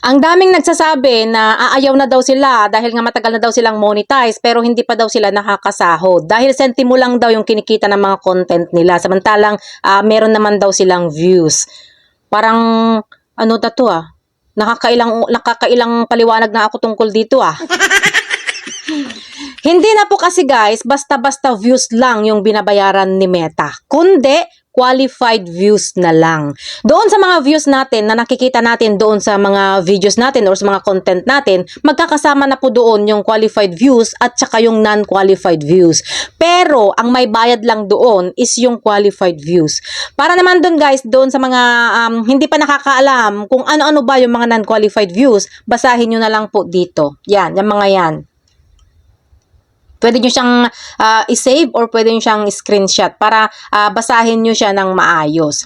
Ang daming nagsasabi na aayaw na daw sila dahil nga matagal na daw silang monetize pero hindi pa daw sila nakakasahod. Dahil sentimo lang daw yung kinikita ng mga content nila. Samantalang meron naman daw silang views. Parang ano na to nakakailang paliwanag na ako tungkol dito Hindi na po kasi guys, basta-basta views lang yung binabayaran ni Meta. Kundi qualified views na lang. Doon sa mga views natin na nakikita natin doon sa mga videos natin or sa mga content natin, magkakasama na po doon yung qualified views at saka yung non-qualified views. Pero ang may bayad lang doon is yung qualified views. Para naman doon guys, doon sa mga hindi pa nakakaalam kung ano-ano ba yung mga non-qualified views, basahin nyo na lang po dito. Yan, yung mga yan. Pwede nyo siyang i-save or pwede nyo siyang screenshot para basahin nyo siya ng maayos.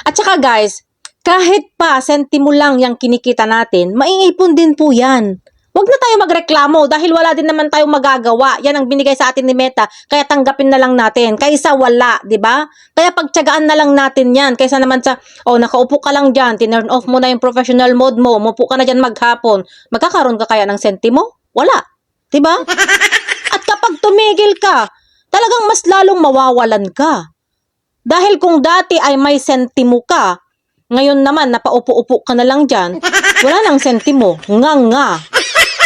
At saka guys, kahit pa sentimo lang yung kinikita natin, maiipon din po yan. Huwag na tayo magreklamo dahil wala din naman tayong magagawa. Yan ang binigay sa atin ni Meta, kaya tanggapin na lang natin. Kaysa wala, di ba? Kaya pagtiyagaan na lang natin yan. Kaysa naman sa, nakaupo ka lang dyan, tinurn off mo na yung professional mode mo, umupo ka na dyan maghapon. Magkakaroon ka kaya ng sentimo? Wala. Di ba? At kapag tumigil ka, talagang mas lalong mawawalan ka. Dahil kung dati ay may sentimo ka, ngayon naman napaupo-upo ka na lang dyan, wala nang sentimo, nga.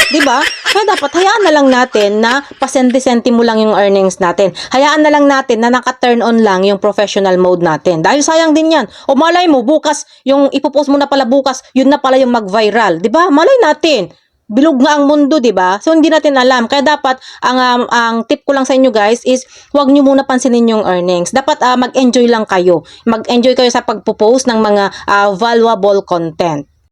Diba? Kaya dapat hayaan na lang natin na pasenti-sentimo lang yung earnings natin. Hayaan na lang natin na naka-turn on lang yung professional mode natin. Dahil sayang din yan. O malay mo, bukas, yung ipopost mo na pala bukas, yun na pala yung mag-viral. Diba? Malay natin. Bilog nga ang mundo, 'di ba? So hindi natin alam. Kaya dapat ang tip ko lang sa inyo guys is huwag niyo muna pansinin yung earnings. Dapat mag-enjoy lang kayo. Mag-enjoy kayo sa pagpo-post ng mga valuable content.